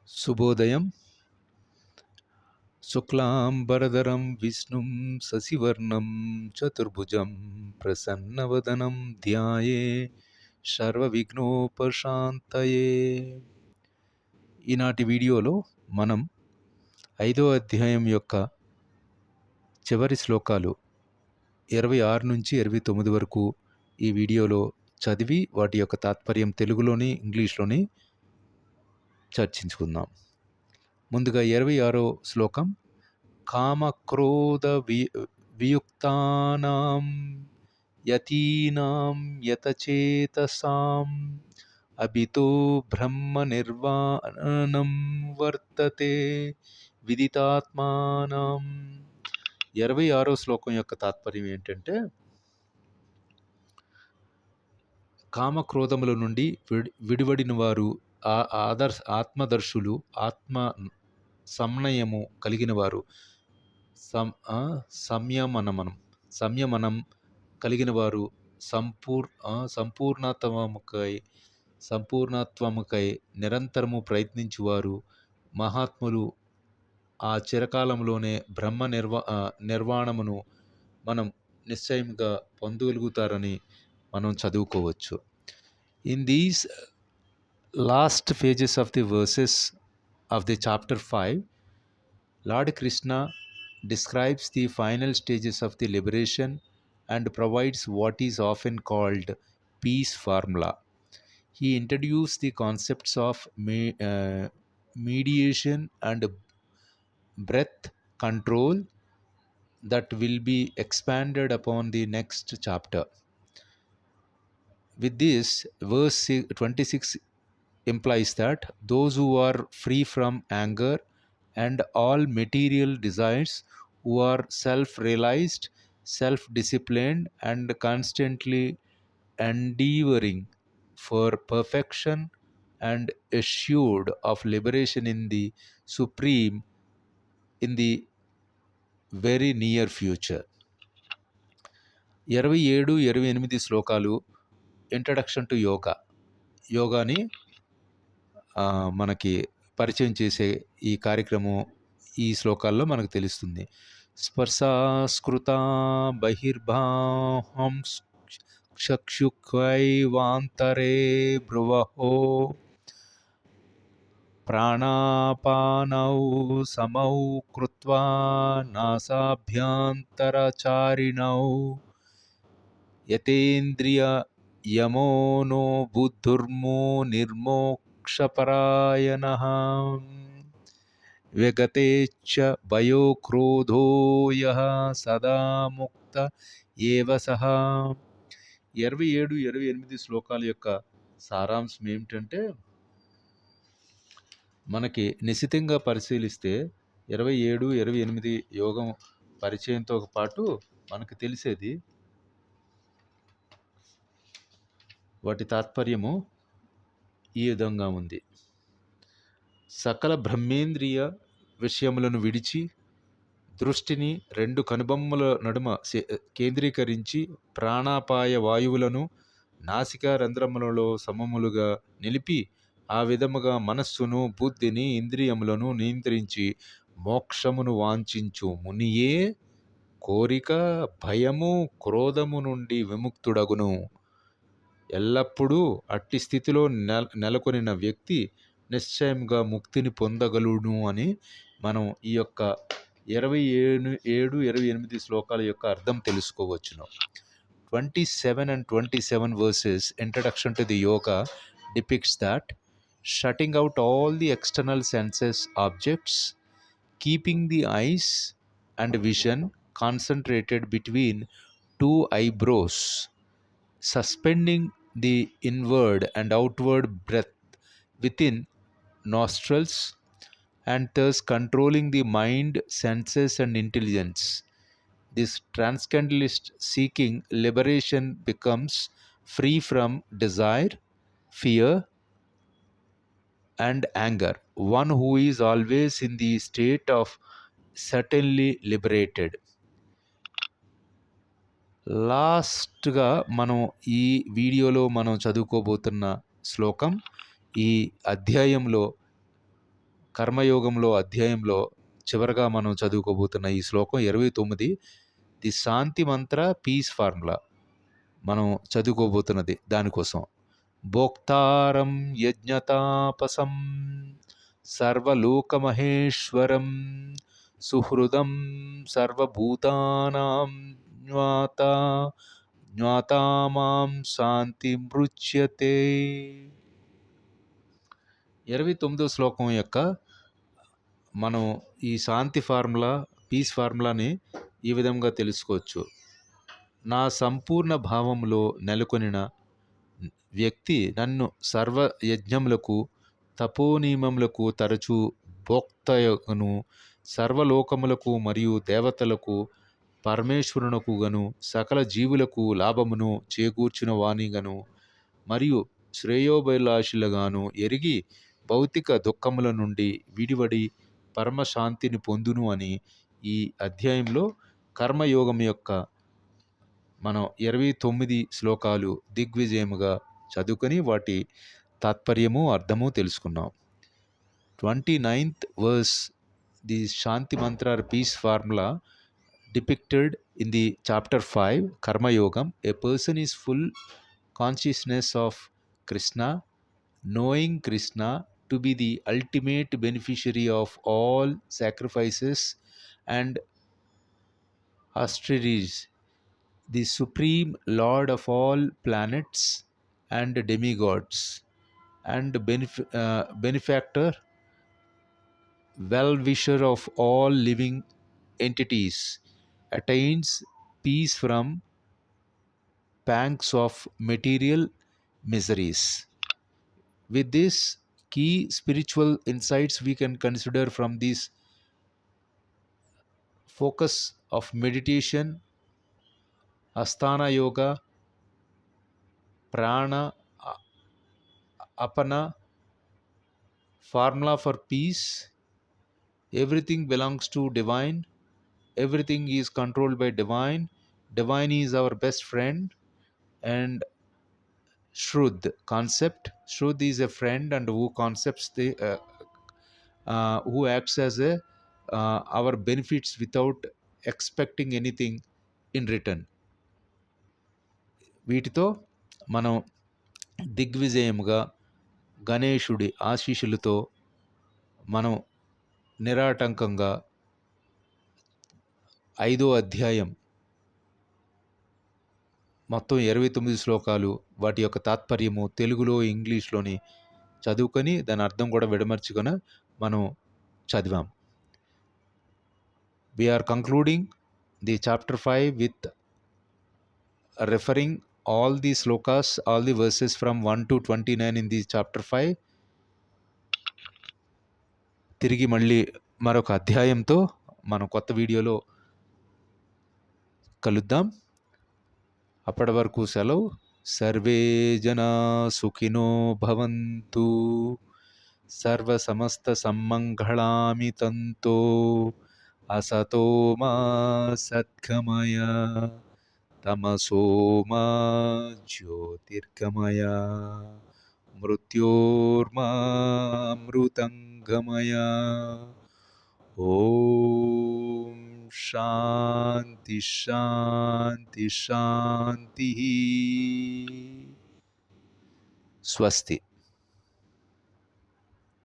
శుభోదయం. శుక్లాంబరధరం విష్ణుం శశివర్ణం చతుర్భుజం ప్రసన్నవదనం ధ్యాయే సర్వవిఘ్నోపశాంతయే. ఈనాటి వీడియోలో మనం 5వ అధ్యాయం యొక్క చివరి శ్లోకాలు 26 నుంచి 29 వరకు ఈ వీడియోలో చదివి వాటి యొక్క తాత్పర్యం తెలుగులోని ఇంగ్లీష్లోని చర్చించుకుందాం. ముందుగా 26వ శ్లోకం. కామక్రోధ వియుక్తానాం యతీనాం యతచేతసాం అభితో బ్రహ్మ నిర్వాణం వర్తతే విదితాత్మానం. 26వ శ్లోకం యొక్క తాత్పర్యం ఏంటంటే, కామక్రోధముల నుండి విడివడిన వారు, ఆత్మదర్శులు, ఆత్మ సంయమము కలిగిన వారు, సంయమనం కలిగిన వారు, సంపూర్ణత్వముకై నిరంతరము ప్రయత్నించువారు, మహాత్ములు ఆ చిరకాలంలోనే బ్రహ్మ నిర్వాణమును మనం నిశ్చయంగా పొందగలుగుతారని మనం చదువుకోవచ్చు. In these last pages of the versus of the chapter 5, Lord Krishna describes the final stages of the liberation and provides what is often called peace formula. He introduced the concepts of mediation and breath control that will be expanded upon the next chapter. With this, verse 26 implies that those who are free from anger and all material desires, who are self-realized, self-disciplined, and constantly endeavoring for perfection and assured of liberation in the Supreme in the very near future. 27-28 శ్లోకాలు introduction to యోగాని మనకి పరిచయం చేసే ఈ కార్యక్రమం ఈ శ్లోకాల్లో మనకు తెలుస్తుంది. స్పర్శాస్కృత బహిర్బాహం చక్షుఖైవాంతరే భ్రువః ప్రాణాపానౌ సమౌ కృత్వా నాసాభ్యంతరచారిణౌ యతేంద్రియ యమోనో బుద్ధుర్మో నిర్మోక్షపరాయణః విగతేచ్చ భయో క్రోధో యః సదా ముక్త ఏవ సః. 27-28 శ్లోకాల యొక్క సారాంశం ఏమిటంటే, మనకి నిశితంగా పరిశీలిస్తే 27-28 యోగం పరిచయంతో పాటు మనకు తెలిసేది వాటి తాత్పర్యము ఈ విధంగా ఉంది. సకల బ్రహ్మేంద్రియ విషయములను విడిచి దృష్టిని రెండు కనుబొమ్మల నడుమ కేంద్రీకరించి ప్రాణాపాయ వాయువులను నాసికా రంధ్రములలో సమములుగా నిలిపి ఆ విధముగా మనస్సును, బుద్ధిని, ఇంద్రియములను నియంత్రించి మోక్షమును వాంఛించు మునియే కోరిక, భయము, క్రోధము నుండి విముక్తుడగును. ఎల్లప్పుడూ అట్టి స్థితిలో నెలకొనిన వ్యక్తి నిశ్చయంగా ముక్తిని పొందగలుగును అని మనం ఈ యొక్క 27-28 శ్లోకాల యొక్క అర్థం తెలుసుకోవచ్చును. 27 and 27 verses introduction to the yoga depicts that shutting out all the external senses objects, keeping the eyes and vision concentrated between two eyebrows, suspending the inward and outward breath within nostrils, and thus controlling the mind, senses, and intelligence. This transcendentalist seeking liberation becomes free from desire, fear, and anger. One who is always in the state of certainly liberated. లాస్ట్గా మనం ఈ వీడియోలో మనం చదువుకోబోతున్న శ్లోకం ఈ అధ్యాయంలో కర్మయోగంలో అధ్యాయంలో చివరగా మనం చదువుకోబోతున్న ఈ శ్లోకం 29, the Shanti Mantra piece formula మనం చదువుకోబోతున్నది దానికోసం. భోక్తారం యజ్ఞతాపసం సర్వలోకమహేశ్వరం సుహృదం సర్వభూతానాం జ్ఞాతా జ్ఞాతామాం శాంతి మృచ్యతే. 29వ శ్లోకం యొక్క మనం ఈ శాంతి ఫార్ములా, పీస్ ఫార్ములాని ఈ విధంగా తెలుసుకోవచ్చు. నా సంపూర్ణ భావంలో నెలకొనిన వ్యక్తి నన్ను సర్వ యజ్ఞములకు తపోనియమములకు తరచూ భోక్తయగును, సర్వలోకములకు మరియు దేవతలకు పరమేశ్వరునకు గను సకల జీవులకు లాభమును చేకూర్చిన వానిగను మరియు శ్రేయోభిలాషులుగాను ఎరిగి భౌతిక దుఃఖముల నుండి విడివడి పరమశాంతిని పొందును అని ఈ అధ్యాయంలో కర్మయోగం యొక్క మనం 29 శ్లోకాలు దిగ్విజయముగా చదువుకొని వాటి తాత్పర్యము అర్థము తెలుసుకున్నాం. 29th verse, the Shanti Mantra or Peace Formula depicted in the chapter 5, Karma Yogam. A person is full consciousness of Krishna, knowing Krishna to be the ultimate beneficiary of all sacrifices and austerities, the supreme lord of all planets and demigods, and benefactor, well-wisher of all living entities, attains peace from pangs of material miseries. With this key spiritual insights we can consider from this focus of meditation, Asthana Yoga, Prana, Apana, formula for peace. Everything belongs to divine. Everything is controlled by divine. Divine is our best friend. And Shrud concept. Shrud is a friend and who concepts the who acts as a our benefits without expecting anything in return. వీటితో మనం దిగ్విజయముగా గణేశుడి ఆశీస్సులతో మనం నిరాటంకంగా 5వ అధ్యాయం మొత్తం 29 శ్లోకాలు వాటి యొక్క తాత్పర్యము తెలుగులో ఇంగ్లీష్లోని చదువుకొని దాని అర్థం కూడా విడమర్చుకొని మనం చదివాం. We are concluding the chapter 5 with referring all the slokas, all the verses from 1 to 29 in the chapter 5. తిరిగి మళ్ళీ మరొక అధ్యాయంతో మనం కొత్త వీడియోలో కలుద్దాం. అప్పటి వరకు సెలవు. సర్వే జనా సుఖినో భవంతు, సర్వ సమస్త సమ్మంగళామి తంతో, అసతో మా సద్గమయ, తమసో మా జ్యోతిర్గమయ, మృత్యోర్మామృతంగమయ. ఓం శాంతి శాంతి శాంతి. స్వస్తి.